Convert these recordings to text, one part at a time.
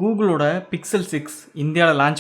கூகுளோட pixel 6 இந்தியாவில் launch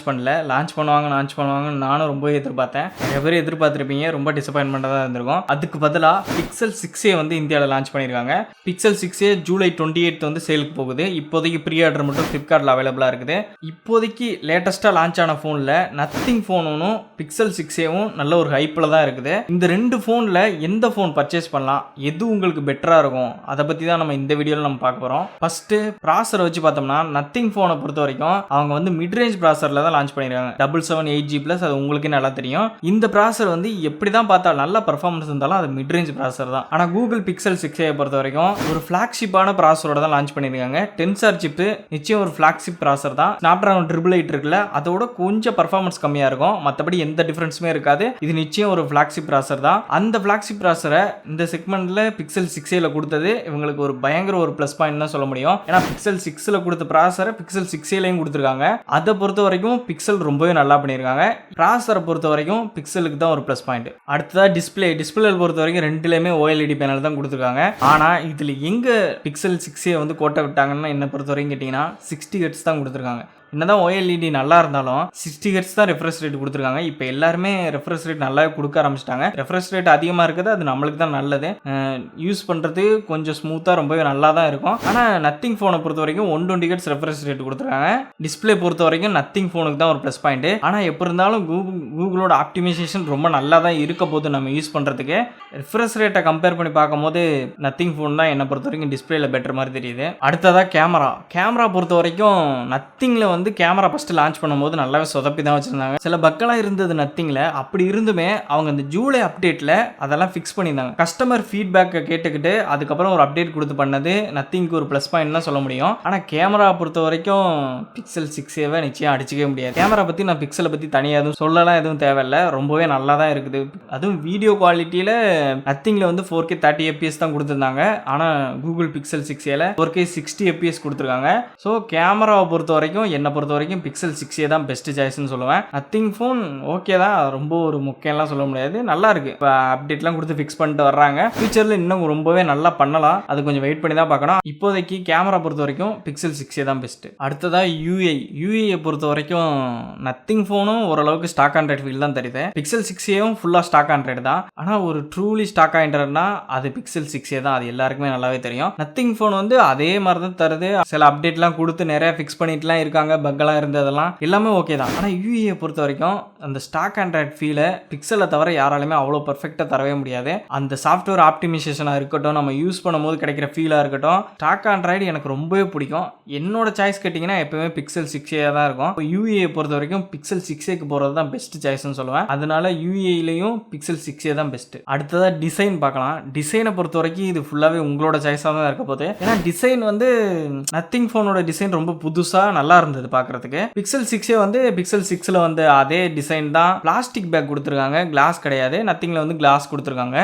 பண்ணுவாங்கன்னு நானும் ரொம்பவே எதிர்பார்த்தேன். நிறைய பேர் எதிர்பார்த்துருப்பீங்க. ரொம்ப டிசப்பாயின்மெண்ட்டாக தான் இருந்திருக்கும். அதுக்கு பதிலாக பிக்சல் 6 வந்து இந்தியாவில் லான்ச் பண்ணியிருக்காங்க. பிக்சல் 6 ஜூலை 28 வந்து சேலுக்கு போகுது. இப்போதைக்கு ப்ரீ ஆர்டர் மட்டும் ஃப்ளிப்கார்ட்டில் அவைலபிளாக இருக்குது. இப்போதைக்கு லேட்டஸ்ட்டாக லான்ச் ஆன ஃபோனில் நத்திங் ஃபோனும் பிக்சல் 6 நல்ல ஒரு ஹைப்பில் தான் இருக்குது. இந்த ரெண்டு ஃபோனில் எந்த ஃபோன் பர்ச்சேஸ் பண்ணலாம், எது உங்களுக்கு பெட்டராக இருக்கும், அதை பற்றி தான் நம்ம இந்த வீடியோவில் நம்ம பார்க்க போகிறோம். ஃபஸ்ட்டு ப்ராசர் வச்சு பார்த்தோம்னா நத்திங் ஃபோனை பொறுத்த வரைக்கும் அவங்க வந்து மிட் ரேஞ்ச் ப்ராசரில் தான் லான்ச் பண்ணியிருக்காங்க. 778G+, அது உங்களுக்கே நல்லா தெரியும். இந்த ப்ராசர் வந்து எப்படி தான் பார்த்தாலும் நல்ல பர்ஃபார்மன்ஸ் இருந்தாலும் அது மிட் ரேஞ்ச் ப்ராசர் தான். ஆனால் கூகுள் பிக்சல் 6 பொறுத்த வரைக்கும் ஒரு ஃபிளாக்ஷிப்பான ப்ராசரோட தான் லான்ச் பண்ணியிருக்காங்க. டென்சார் சிப்பு நிச்சயம் ஒரு ஃபிளாக்ஷிப் ப்ராசர் தான். ஸ்னாப்டிராகன் 888 இருக்குல்ல, அதோட கொஞ்சம் பர்ஃபார்மன்ஸ் கம்மியாக இருக்கும். மற்றபடி எந்த டிஃபரன்ஸுமே இருக்காது. இது நிச்சயம் ஒரு ஃபிளாக்ஷிப் ப்ராசர் தான். அந்த ஃபிளாக்ஷிப் ப்ராசரை இந்த செக்மெண்ட்ல பிக்சல் 6 கொடுத்தது இவங்களுக்கு ஒரு பயங்கர ஒரு ப்ளஸ் பாயிண்ட் தான் சொல்ல முடியும். ஏன்னா பிக்சல் 6 கொடுத்த ப்ராசரை பிக்சல் 6 கொடுத்துருக்காங்க. அதை பொறுத்த வரைக்கும் பிக்சல் ரொம்பவே நல்லா பண்ணியிருக்காங்க. ப்ராசரை பொறுத்த வரைக்கும் பிக்சலுக்கு தான் ஒரு ப்ளஸ் பாயிண்ட். அடுத்ததா டிஸ்பிளே பொறுத்த வரைக்கும் ரெண்டுலேயுமே OLED பேனல் தான் கொடுத்துருக்காங்க. ஆனால் இதில் எங்க பிக்சல் 6 வந்து கோட்டை விட்டாங்கன்னா என்ன பொறுத்த வரைக்கும் கேட்டிங்கன்னா 60 Hz தான் கொடுத்துருக்காங்க. என்னதான் OLED நல்லா இருந்தாலும் 60 Hz தான் ரெஃப்ரெஷ் ரேட் கொடுத்துருக்காங்க. இப்போ எல்லாருமே ரெஃப்ரெஷ் ரேட் நல்லா கொடுக்க ஆரம்பிச்சிட்டாங்க. ரெஃப்ரெஷ் ரேட் அதிகமாக இருக்குது, அது நம்மளுக்கு தான் நல்லது. யூஸ் பண்ணுறது கொஞ்சம் ஸ்மூத்தாக ரொம்பவே நல்லா தான் இருக்கும். ஆனால் நத்திங் ஃபோனை பொறுத்த வரைக்கும் 120 Hz ரெஃப்ரெஷ் ரேட் கொடுத்துருக்காங்க. டிஸ்பிளே பொறுத்த வரைக்கும் நத்திங் ஃபோனுக்கு தான் ஒரு ப்ளஸ் பாயிண்ட். ஆனால் எப்படி இருந்தாலும் கூகுளோட ஆப்டிமைசேஷன் ரொம்ப நல்லா தான் இருக்க போது நம்ம யூஸ் பண்ணுறதுக்கு. ரெஃப்ரெஷ் ரேட்டை கம்பேர் பண்ணி பார்க்கும்போது நத்திங் ஃபோன் தான் என்னை பொறுத்த வரைக்கும் டிஸ்பிளேல பெட்டர் மாதிரி தெரியுது. அடுத்ததாக கேமரா பொறுத்த வரைக்கும் நத்திங்கில் வந்து கேமரா ஃபர்ஸ்ட் லான்ச் பண்ணும்போது நல்லாவே சொதப்பி தான் வச்சிருந்தாங்க. சில பக்கெல்லாம் இருந்தது நத்திங்ல. அப்படி இருந்துமே அவங்க இந்த ஜூலை அப்டேட்ல அதெல்லாம் ஃபிக்ஸ் பண்ணியிருந்தாங்க. கஸ்டமர் ஃபீட்பேக்கை கேட்டுக்கிட்டு அதுக்கப்புறம் ஒரு அப்டேட் கொடுத்து பண்ணது நத்திங்க்கு ஒரு ப்ளஸ் பாயிண்ட் தான் சொல்ல முடியும். ஆனால் கேமரா பொறுத்த வரைக்கும் பிக்சல் 6 நிச்சயம் அடிச்சுக்கவே முடியாது. கேமரா பற்றி நான் பிக்சலை பற்றி தனியாக எதுவும் சொல்லலாம் எதுவும் தேவையில்லை. ரொம்பவே நல்லா தான் இருக்குது. அதுவும் வீடியோ குவாலிட்டியில் நத்திங்கில் வந்து 4K 30 fps தான் கொடுத்துருந்தாங்க. ஆனால் கூகுள் பிக்சல் 6 4K 60 fps கொடுத்துருக்காங்க. ஸோ கேமராவை பொறுத்த வரைக்கும் என்னை பொறுத்த வரைக்கும் பிக்சல் 6 தான் பெஸ்ட் சாய்ஸ்னு சொல்லுவேன். நத்திங் ஃபோன் ஓகே தான், ரொம்ப ஒரு முக்கியம்லாம் சொல்ல முடியாது, நல்லா இருக்கு. இப்போ அப்டேட்லாம் கொடுத்து ஃபிக்ஸ் பண்ணிட்டு வர்றாங்க. ஃபியூச்சரில் இன்னும் ரொம்பவே நல்லா பண்ணலாம். அது கொஞ்சம் வெயிட் பண்ணி தான் பார்க்கணும். இப்போதைக்கு கேமரா பொறுத்த வரைக்கும் பிக்சல் 6 தான் பெஸ்ட். அடுத்ததா UI பொறுத்த வரைக்கும் நத்திங் ஃபோனும் ஓரளவுக்கு ஸ்டாக் ஆண்ட்ராய்டு ஃபீல் தான் தெரியுது. பிக்சல் 6 ஃபுல்லாக ஸ்டாக் ஆண்ட்ராய்டு தான். ஆனால் ஒரு ட்ரூலி ஸ்டாக் ஆண்ட்ராய்டுனா அது பிக்சல் 6 தான். அது எல்லாருக்குமே நல்லாவே தெரியும். நத்திங் ஃபோன் வந்து அதே மாதிரி தான் தருது. சில அப்டேட்லாம் கொடுத்து நிறைய ஃபிக்ஸ் பண்ணிட்டுலாம் இருக்காங்க. பக்கெல்லாம் இருந்ததெல்லாம் எல்லாமே ஓகே தான். ஆனால் யூஏ பொறுத்த வரைக்கும் அந்த ஸ்டாக் ஆண்ட்ராய்டு ஃபீலை பிக்சலை தவிர யாராலுமே அவ்வளோ பர்ஃபெக்டாக தரவே முடியாது. அந்த சாஃப்ட்வேர் ஆப்டிமைசேஷனாக இருக்கட்டும், நம்ம யூஸ் பண்ணும்போது கிடைக்கிற ஃபீலாக இருக்கட்டும், ஸ்டாக் ஆண்ட்ராய்டு எனக்கு ரொம்பவே பிடிக்கும். என்னோட சாய்ஸ் கேட்டிங்கன்னா எப்பவுமே பிக்சல் 6 தான் இருக்கும். யூஏ பொறுத்த வரைக்கும் பிக்சல் 6 போகிறது தான் பெஸ்ட் சாய்ஸ்னு சொல்லுவேன். அதனால யூஏலையும் பிக்சல் 6 தான் பெஸ்ட். அடுத்ததாக டிசைன் பார்க்கலாம். டிசைனை பொறுத்த வரைக்கும் இது ஃபுல்லாகவே உங்களோட சாய்ஸாக தான் இருக்க போகுது. ஏன்னா டிசைன் வந்து நத்திங் ஃபோனோட டிசைன் ரொம்ப புதுசாக நல்லா இருந்தது பார்க்குறதுக்கு. பிக்சல் 6 வந்து பிக்சல் 6 வந்து அதே டிசைன் தான். பிளாஸ்டிக் பேக் கொடுத்துருக்காங்க, கிளாஸ் கிடையாது. நத்திங்கில் வந்து கிளாஸ் கொடுத்துருக்காங்க.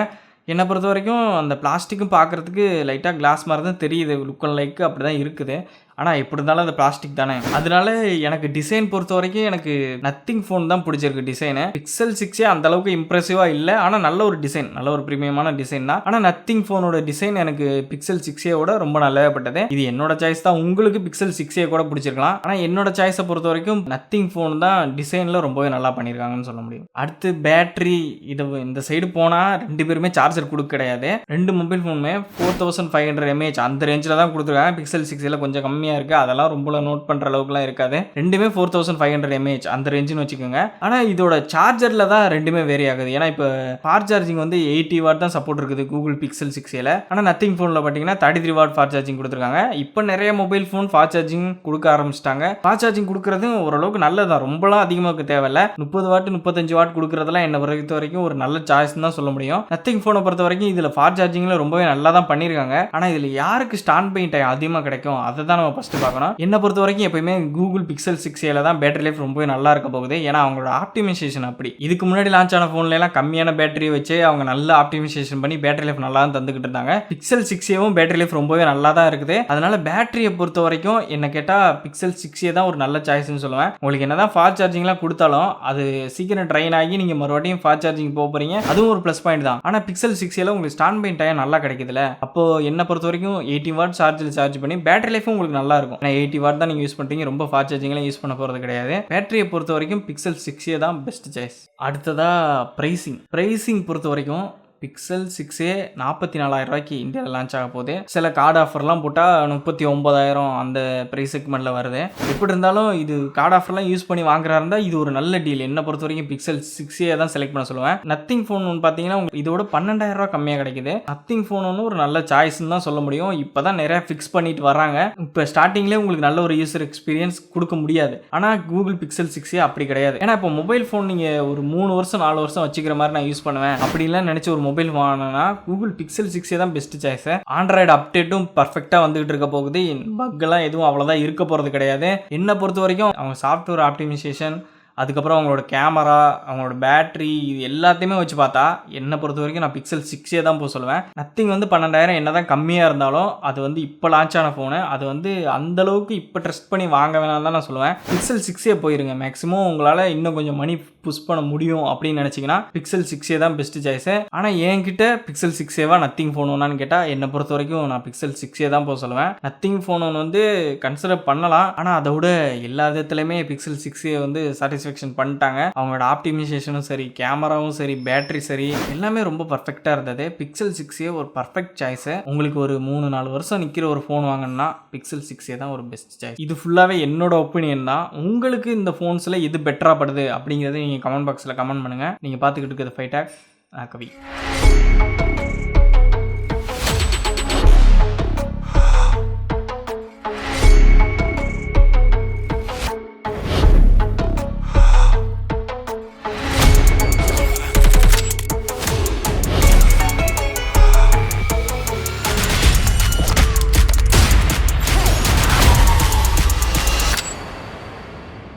என்னை பொறுத்த வரைக்கும் அந்த பிளாஸ்டிக்கும் பார்க்குறதுக்கு லைட்டாக கிளாஸ் மாதிரி தான் தெரியுது. லுக் அண்ட் லைக் அப்படி தான் இருக்குது. ஆனால் எப்படி இருந்தாலும் அது பிளாஸ்டிக் தானே. அதனால எனக்கு டிசைன் பொறுத்த வரைக்கும் எனக்கு நத்திங் ஃபோன் தான் பிடிச்சிருக்கு டிசைனு. பிக்சல் 6 அந்த அளவுக்கு இம்ப்ரெசிவாக இல்லை. ஆனால் நல்ல ஒரு டிசைன், நல்ல ஒரு ப்ரீமியமான டிசைன் தான். ஆனால் நத்திங் ஃபோனோட டிசைன் எனக்கு பிக்சல் 6 ரொம்ப நல்லாவே பட்டது. இது என்னோட சாய்ஸ் தான். உங்களுக்கு பிக்சல் 6 கூட பிடிச்சிருக்கலாம். ஆனால் என்னோட சாய்ஸை பொறுத்த வரைக்கும் நத்திங் ஃபோன் தான் டிசைனில் ரொம்பவே நல்லா பண்ணியிருக்காங்கன்னு சொல்ல முடியும். அடுத்து பேட்டரி, இது இந்த சைடு போனால் ரெண்டு பேருமே சார்ஜர் கொடுக்க கிடையாது. ரெண்டு மொபைல் ஃபோனுமே 4500 mAh அந்த ரேஞ்சில் தான் கொடுத்துருக்காங்க. பிக்சல் 6 கொஞ்சம் கம்மி இருக்கு. அதெல்லாம் ரொம்ப நோட் பண்ற அளவுக்குலாம் இருக்காது. ரெண்டுமே 4500 mAh அந்த ரேஞ்சுன்னு வச்சுக்கோங்க. ஆனா இதோட சார்ஜர்ல தான் ரெண்டுமே வேரி ஆகுது. ஏன்னா இப்போ ஃபாஸ்ட் சார்ஜிங் வந்து 80 வாட் தான் சப்போர்ட் இருக்குது கூகுள் பிக்சல் 6. ஆனா நத்திங் ஃபோன்ல பாத்தீங்கன்னா 33 வாட் ஃபாஸ்ட் சார்ஜிங் கொடுத்துருக்காங்க. இப்போ நிறைய மொபைல் ஃபோன் ஃபாஸ்ட் சார்ஜிங் கொடுக்க ஆரம்பிச்சிட்டாங்க. ஃபாஸ்ட் சார்ஜிங் கொடுக்கறது ஓரளவுக்கு நல்லதான், ரொம்பலாம் அதிகமாக தேவையில்ல. 30 வாட் 35 வாட் கொடுக்கறதெல்லாம் என்ன பொறுத்த வரைக்கும் ஒரு நல்ல சாய்ஸ் தான் சொல்ல முடியும். நத்திங் ஃபோனை பொறுத்த வரைக்கும் இதுல ஃபாஸ்ட் சார்ஜிங்ல ரொம்பவே நல்லா தான் பண்ணிருக்காங்க. ஆனா இதுல யாருக்கு ஸ்டாண்ட் பை டைம் அதிகமாக கிடைக்கும் அதை தான் நம்ம ஃபர்ஸ்ட் பார்க்கணும். என்ன பொறுத்த வரைக்கும் எப்பயுமே கூகுள் பிக்சல் 6 தான் பேட்டரி லைஃப் ரொம்பவே நல்லா இருக்க போகுது. ஏன்னா அவங்களோட ஆப்டிமைசேஷன் அப்படி. இதுக்கு முன்னாடி லான்ச் ஆன ஃபோன்ல எல்லாம் கம்மியான பேட்டரி வச்சு அவங்க நல்ல ஆப்டிமைசேஷன் பண்ணி பேட்டரி லைஃப் நல்லா தான் தந்துக்கிட்டு இருந்தாங்க. பிக்சல் 6 பேட்டரி லைஃப் ரொம்பவே நல்லா தான் இருக்குது. அதனால பேட்டரியை பொறுத்த வரைக்கும் என்ன கேட்டா பிக்சல் 6 தான் ஒரு நல்ல சாய்ஸ்னு சொல்லுவேன். உங்களுக்கு என்னதான் ஃபாஸ்ட் சார்ஜிங்லாம் கொடுத்தாலும் அது சீக்கிரம் ட்ரைன் ஆகி நீங்க மறுபடியும் ஃபாஸ்ட் சார்ஜிங் போக போறீங்க, அதுவும் ஒரு ப்ளஸ் பாயிண்ட் தான். ஆனா பிக்சல் 6 உங்களுக்கு ஸ்டாண்ட் பை டைம் நல்லா கிடைக்குதுல. அப்போ என்ன பொறுத்த வரைக்கும் 80 வாட் சார்ஜில் சார்ஜ் பண்ணி பேட்டரி லைஃப் உங்களுக்கு நல்லா இருக்கும். ஏன்னா 80 வாட் தான் நீங்கள் யூஸ் பண்ணுறீங்க, ரொம்ப ஃபாஸ்ட் சார்ஜிங்லாம் யூஸ் பண்ண போகிறது கிடையாது. பேட்டரியை பொறுத்த வரைக்கும் Pixel 6a தான் பெஸ்ட் சாய்ஸ். அடுத்ததாக ப்ரைஸிங் பொறுத்த வரைக்கும் Pixel 6a 44,000 ரூபாய்க்கு இந்தியாவில் லான்ச் ஆக போகுது. சில கார்டு ஆஃபர்லாம் போட்டால் 39,000 அந்த ப்ரைஸ் செக்மெண்ட்டில் வருது. எப்படி இருந்தாலும் இது கார்டு ஆஃபர்லாம் யூஸ் பண்ணி வாங்குறா இருந்தால் இது ஒரு நல்ல டீல். என்னை பொறுத்த வரைக்கும் Pixel 6a தான் செலக்ட் பண்ண சொல்லுவேன். நத்திங் ஃபோன் ஒன்று பார்த்தீங்கன்னா இதோட 12,000 ரூபா கம்மியாக கிடைக்குது. நத்திங் ஃபோன் ஒன்று ஒரு நல்ல சாய்ஸ்ன்னு தான் சொல்ல முடியும். இப்போ தான் நிறையா ஃபிக்ஸ் பண்ணிட்டு வராங்க. இப்போ ஸ்டார்டிங்லேயே உங்களுக்கு நல்ல ஒரு யூசர் எக்ஸ்பீரியன்ஸ் கொடுக்க முடியாது. ஆனால் Google Pixel 6a அப்படி கிடையாது. ஏன்னா இப்போ மொபைல் ஃபோன் நீங்கள் ஒரு 3 வருஷம் 4 வருஷம் வச்சுக்கிற மாதிரி நான் யூஸ் பண்ணுவேன் அப்படின்லாம் நினச்சி ஒரு மொபைல் வாங்கினா Google Pixel 6a தான் பெஸ்ட் சாய்ஸ். ஆண்ட்ராய்டு அப்டேட்டும் பர்ஃபெக்டாக வந்துகிட்டு இருக்க போகுது. பக்கெல்லாம் எதுவும் அவ்வளோதான் இருக்க போகிறது கிடையாது. என்னை பொறுத்த வரைக்கும் அவங்க சாஃப்ட்வேர் ஆப்டிமைசேஷன், அதுக்கப்புறம் அவங்களோட கேமரா, அவங்களோட பேட்டரி, இது எல்லாத்தையுமே வச்சு பார்த்தா என்னை பொறுத்த வரைக்கும் நான் Pixel 6a தான் போக சொல்லுவேன். நத்திங் 12,000 என்ன தான் கம்மியாக இருந்தாலும் அது இப்போ லான்ச் ஆன ஃபோனு, அது அந்தளவுக்கு இப்போ ட்ரஸ்ட் பண்ணி வாங்க வேணாம் தான் நான் சொல்லுவேன். Pixel 6a போயிருங்க. மேக்ஸிமம் உங்களால் இன்னும் கொஞ்சம் மணி புஷ் பண்ண முடியும் அப்படின்னு நினச்சிங்கன்னா Pixel 6a தான் பெஸ்ட் சாய்ஸு. ஆனால் என்கிட்ட Pixel 6a நத்திங் ஃபோன் ஒன்றான்னு கேட்டால் என்னை பொறுத்த வரைக்கும் நான் Pixel 6a தான் போக சொல்லுவேன். நத்திங் ஃபோன் ஒன்று கன்சிடர் பண்ணலாம். ஆனால் அதை விட எல்லா விதத்துலையுமே Pixel 6a சாட்டிஸ்ஃபேக்ஷன் பண்ணிட்டாங்க. அவங்களோட ஆப்டிமைசேஷனும் சரி, கேமராவும் சரி, பேட்டரி சரி, எல்லாமே ரொம்ப பர்ஃபெக்டாக இருந்தது. Pixel 6a ஒரு பர்ஃபெக்ட் சாய்ஸு. உங்களுக்கு ஒரு 3-4 வருஷம் நிற்கிற ஒரு ஃபோன் வாங்கினா Pixel 6a தான் ஒரு பெஸ்ட் சாய்ஸ். இது ஃபுல்லாகவே என்னோட ஒப்பீனியன் தான். உங்களுக்கு இந்த ஃபோன்ஸில் எது பெட்டராக படுது அப்படிங்கிறது நீங்கள் கமெண்ட் பாக்ஸில் கமெண்ட் பண்ணுங்கள். நீங்கள் பார்த்துக்கிட்டு இருக்கிறது ஃபைடாக். கவி.